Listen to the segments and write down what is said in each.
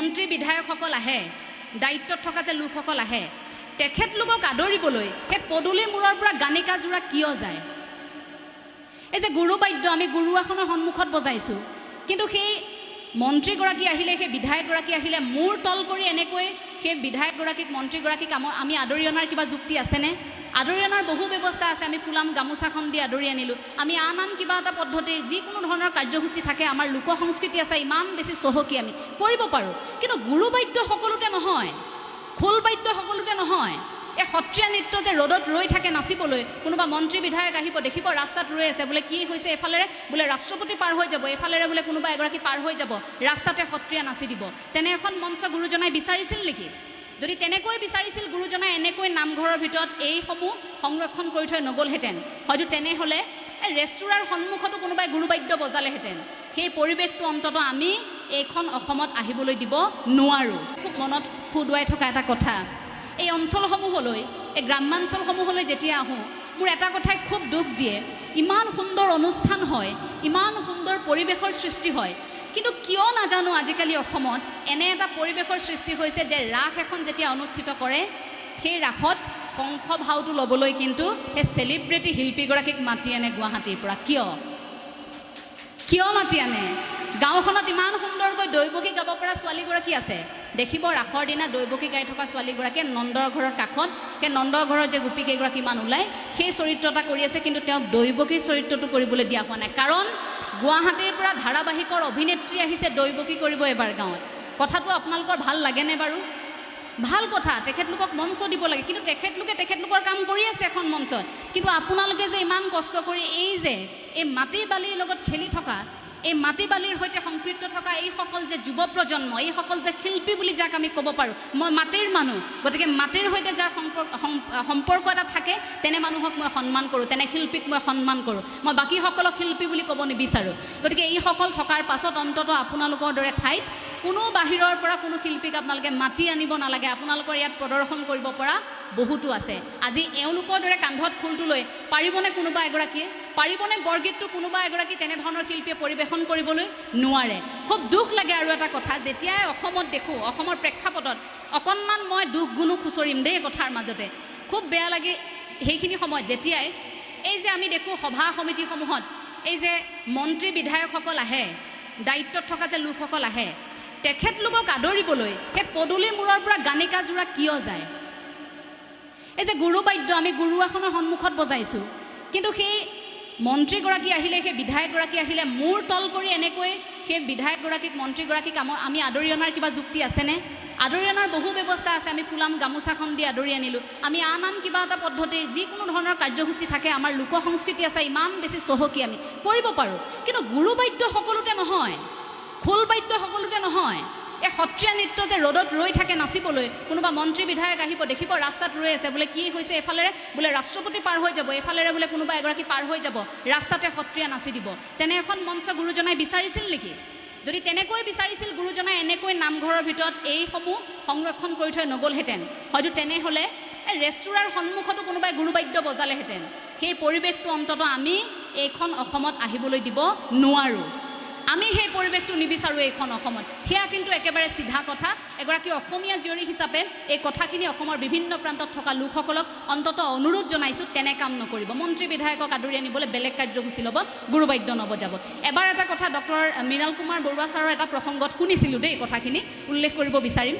মন্ত্ৰী বিধায়কসকল আহে, দায়িত্বত থকা যে লোকসকল আহে, তেখেতলোকক আদৰিবলৈ সেই পদূলি মূৰৰ পৰা গানিকাযোৰা কিয় যায়? এই যে গুৰুবাদ্য আমি গুৰু আসনৰ সন্মুখত বজাইছোঁ, কিন্তু সেই মন্ত্ৰীগৰাকী আহিলে, সেই বিধায়কগৰাকী আহিলে মূৰ তল কৰি এনেকৈ সেই বিধায়কগৰাকীক মন্ত্ৰীগৰাকীক আমি আদৰি অনাৰ কিবা যুক্তি আছেনে? আদৰি অনাৰ বহু ব্যৱস্থা আছে। আমি ফুলাম গামোচাখন দি আদৰি আনিলোঁ, আমি আন কিবা এটা পদ্ধতি যিকোনো ধৰণৰ কাৰ্যসূচী থাকে, আমাৰ লোক সংস্কৃতি আছে, ইমান বেছি চহকী আমি কৰিব পাৰোঁ। কিন্তু গুৰুবাদ্য সকলোতে নহয়, খোলবাদ্য সকলোতে নহয়। এই সত্ৰীয়া নৃত্য যে ৰ'দত ৰৈ থাকে নাচিবলৈ, কোনোবা মন্ত্ৰী বিধায়ক আহিব, দেখিব ৰাস্তাত ৰৈ আছে, বোলে কি হৈছে এফালেৰে, বোলে ৰাষ্ট্ৰপতি পাৰ হৈ যাব, এফালেৰে বোলে কোনোবা এগৰাকী পাৰ হৈ যাব, ৰাস্তাতে সত্ৰীয়া নাচি দিব। তেনে এখন মঞ্চ গুৰুজনাই বিচাৰিছিল নেকি? যদি তেনেকৈ বিচাৰিছিল গুৰুজনাই এনেকৈ নামঘৰৰ ভিতৰত এইসমূহ সংৰক্ষণ কৰি থৈ নগ'লহেঁতেন, হয়তো তেনেহ'লে ৰেষ্টুৰাৰ সন্মুখতো কোনোবাই গুৰুবাদ্য বজালেহেঁতেন। সেই পৰিৱেশটো অন্ততঃ আমি এইখন অসমত আহিবলৈ দিব নোৱাৰোঁ। খুব মনত খুদুৱাই থকা এটা কথা, এই অঞ্চলসমূহলৈ, এই গ্ৰাম্যাঞ্চলসমূহলৈ যেতিয়া আহোঁ, মোৰ এটা কথাই খুব দুখ দিয়ে। ইমান সুন্দৰ অনুষ্ঠান হয়, ইমান সুন্দৰ পৰিৱেশৰ সৃষ্টি হয়, কিন্তু কিয় নাজানো আজিকালি অসমত এনে এটা পৰিৱেশৰ সৃষ্টি হৈছে যে ৰাস এখন যেতিয়া অনুষ্ঠিত কৰে, সেই ৰাসত কংস ভাওটো ল'বলৈ কিন্তু সেই চেলিব্ৰিটি শিল্পীগৰাকীক মাতি আনে গুৱাহাটীৰ পৰা। কিয় মাতি আনে? গাঁওখনত ইমান সুন্দৰকৈ দৈৱকী গাব পৰা ছোৱালীগৰাকী আছে, দেখিব ৰাসৰ দিনা দৈৱকী গাই থকা ছোৱালীগৰাকীয়ে নন্দৰ ঘৰৰ কাষত, সেই নন্দৰ ঘৰৰ যে গোপীকেইগৰাকীমান ওলায়, সেই চৰিত্ৰ এটা কৰি আছে, কিন্তু তেওঁক দৈৱকী চৰিত্ৰটো কৰিবলৈ দিয়া হোৱা নাই। কাৰণ গুৱাহাটীৰ পৰা ধাৰাবাহিকৰ অভিনেত্ৰী আহিছে দৈৱকী কৰিব এবাৰ গাঁৱত। কথাটো আপোনালোকৰ ভাল লাগেনে বাৰু? ভাল কথা, তেখেতলোকক মঞ্চ দিব লাগে, কিন্তু তেখেতলোকৰ কাম কৰি আছে এখন মঞ্চত। কিন্তু আপোনালোকে যে ইমান কষ্ট কৰি এই মাটি বালিৰ লগত খেলি থকা, এই মাটি বালিৰ সৈতে সম্পৃক্ত থকা এইসকল যে যুৱ প্ৰজন্ম, এইসকল যে শিল্পী বুলি যাক আমি ক'ব পাৰোঁ, মই মাটিৰ মানুহ, গতিকে মাটিৰ সৈতে যাৰ সম্পৰ্ক এটা থাকে, তেনে মানুহক মই সন্মান কৰোঁ, তেনে শিল্পীক মই সন্মান কৰোঁ। মই বাকীসকলক শিল্পী বুলি ক'ব নিবিচাৰোঁ। গতিকে এইসকল থকাৰ পাছত অন্ততঃ আপোনালোকৰ দৰে ঠাইত কোনো বাহিৰৰ পৰা কোনো শিল্পীক আপোনালোকে মাতি আনিব নালাগে। আপোনালোকৰ ইয়াত প্ৰদৰ্শন কৰিব পৰা বহুতো আছে। আজি এওঁলোকৰ দৰে কান্ধত খোলটো লৈ পাৰিবনে কোনোবা এগৰাকীয়ে? পাৰিবনে বৰগীতটো কোনোবা এগৰাকী তেনেধৰণৰ শিল্পীয়ে পৰিৱেশন কৰিবলৈ? নোৱাৰে। খুব দুখ লাগে। আৰু এটা কথা, যেতিয়াই অসমত দেখোঁ, অসমৰ প্ৰেক্ষাপটত অকণমান মই দুখ গুণো খুচৰিম দেই কথাৰ মাজতে, খুব বেয়া লাগে সেইখিনি সময়ত যেতিয়াই এই যে আমি দেখোঁ সভা সমিতিসমূহত এই যে মন্ত্ৰী বিধায়কসকল আহে, দায়িত্বত থকা যে লোকসকল আহে, তেখেতলোকক আদৰিবলৈ সেই পদূলি মূৰৰ পৰা গানিকাযোৰা কিয় যায়? এই যে গুৰুবাদ্য আমি গুৰু আসনৰ সন্মুখত বজাইছোঁ, কিন্তু সেই মন্ত্ৰীগৰাকী আহিলে, সেই বিধায়কগৰাকী আহিলে মূৰ তল কৰি এনেকৈ সেই বিধায়কগৰাকীক মন্ত্ৰীগৰাকীক আমি আদৰি অনাৰ কিবা যুক্তি আছেনে? আদৰি অনাৰ বহু ব্যৱস্থা আছে। আমি ফুলাম গামোচাখন দি আদৰি আনিলোঁ, আমি আন কিবা এটা পদ্ধতি যিকোনো ধৰণৰ কাৰ্যসূচী থাকে, আমাৰ লোক সংস্কৃতি আছে, ইমান বেছি চহকী আমি কৰিব পাৰোঁ। কিন্তু গুৰুবাদ্য সকলোতে নহয়, খোলবাদ্য সকলোতে নহয়। এই সত্ৰীয়া নৃত্য যে ৰ'দত ৰৈ থাকে নাচিবলৈ, কোনোবা মন্ত্ৰী বিধায়ক আহিব, দেখিব ৰাস্তাত ৰৈ আছে, বোলে কি হৈছে এফালেৰে, বোলে ৰাষ্ট্ৰপতি পাৰ হৈ যাব, এফালেৰে বোলে কোনোবা এগৰাকী পাৰ হৈ যাব, ৰাস্তাতে সত্ৰীয়া নাচি দিব। তেনে এখন মঞ্চ গুৰুজনাই বিচাৰিছিল নেকি? যদি তেনেকৈ বিচাৰিছিল গুৰুজনাই এনেকৈ নামঘৰৰ ভিতৰত এইসমূহ সংৰক্ষণ কৰি থৈ নগ'লহেঁতেন, হয়তো তেনেহ'লে ৰেষ্টুৰাৰ সন্মুখতো কোনোবাই গুৰুবাদ্য বজালেহেঁতেন। সেই পৰিৱেশটো অন্ততঃ আমি এইখন অসমত আহিবলৈ দিব নোৱাৰোঁ। আমি সেই পৰিৱেশটো নিবিচাৰোঁ এইখন অসমত। সেয়া কিন্তু একেবাৰে চিধা কথা। এগৰাকী অসমীয়া জীয়ৰী হিচাপে এই কথাখিনি অসমৰ বিভিন্ন প্ৰান্তত থকা লোকসকলক অন্ততঃ অনুৰোধ জনাইছোঁ, তেনে কাম নকৰিব। মন্ত্ৰী বিধায়কক আদৰি আনিবলৈ বেলেগ কাৰ্যসূচী ল'ব, গুৰুবাদ্য নবজাব। এবাৰ এটা কথা ডক্টৰ মৃণাল কুমাৰ বৰুৱা ছাৰৰ এটা প্ৰসংগত শুনিছিলোঁ দেই, কথাখিনি উল্লেখ কৰিব বিচাৰিম।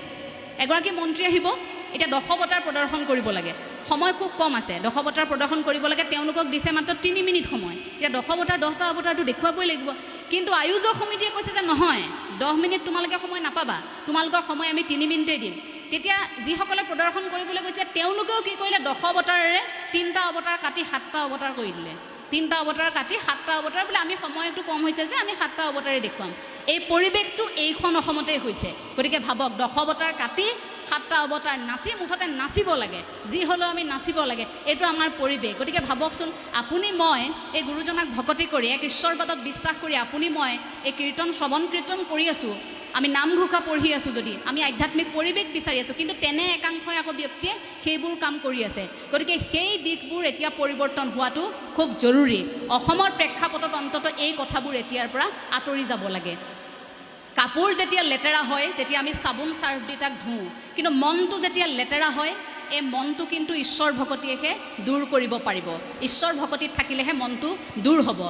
এগৰাকী মন্ত্ৰী আহিব, এতিয়া দশৱতাৰ প্ৰদৰ্শন কৰিব লাগে, সময় খুব কম আছে, দশৱতাৰ প্ৰদৰ্শন কৰিব লাগে, তেওঁলোকক দিছে মাত্ৰ 3 মিনিট সময়। এতিয়া দশৱতাৰ 10টা অৱতাৰটো দেখুৱাবই লাগিব। কিন্তু আয়োজক সমিতিয়ে কৈছে যে নহয়, 10 মিনিট তোমালোকে সময় নাপাবা, তোমালোকৰ সময় আমি 3 মিনিটেই দিম। তেতিয়া যিসকলে প্ৰদৰ্শন কৰিবলৈ গৈছিলে তেওঁলোকেও কি কৰিলে, দশৱতাৰেৰে 3টা অৱতাৰ কাটি 7টা অৱতাৰ কৰি দিলে। 3টা অৱতাৰ কাটি 7টা অৱতাৰ বোলে আমি সময়টো কম হৈছে যে আমি 7টা অৱতাৰে দেখুৱাম। এই পৰিৱেশটো এইখন অসমতেই হৈছে। গতিকে ভাবক, দশৱতাৰ কাটি 7টা অৱতাৰ নাচি, মুঠতে নাচিব লাগে, যি হ'লেও আমি নাচিব লাগে, এইটো আমাৰ পৰিৱেশ। গতিকে ভাবকচোন, আপুনি মই এই গুৰুজনাক ভকতি কৰি, এক ঈশ্বৰবাদত বিশ্বাস কৰি আপুনি মই এই কীৰ্তন শ্ৰৱণ কীৰ্তন কৰি আছোঁ, আমি নামঘোষা পঢ়ি আছোঁ, যদি আমি আধ্যাত্মিক পৰিৱেশ বিচাৰি আছোঁ, কিন্তু তেনে একাংশই আকৌ ব্যক্তিয়ে সেইবোৰ কাম কৰি আছে। গতিকে সেই দিশবোৰ এতিয়া পৰিৱৰ্তন হোৱাটো খুব জৰুৰী। অসমৰ প্ৰেক্ষাপটত অন্ততঃ এই কথাবোৰ এতিয়াৰ পৰা আঁতৰি যাব লাগে। কাপোৰ যেতিয়া লেতেৰা হয় তেতিয়া আমি চাবোন চাৰ্ফ দি তাক ধুওঁ, কিন্তু মনটো যেতিয়া লেতেৰা হয় এই মনটো কিন্তু ঈশ্বৰ ভকতিয়েহে দূৰ কৰিব পাৰিব। ঈশ্বৰ ভকতিত থাকিলেহে মনটো দূৰ হ'ব।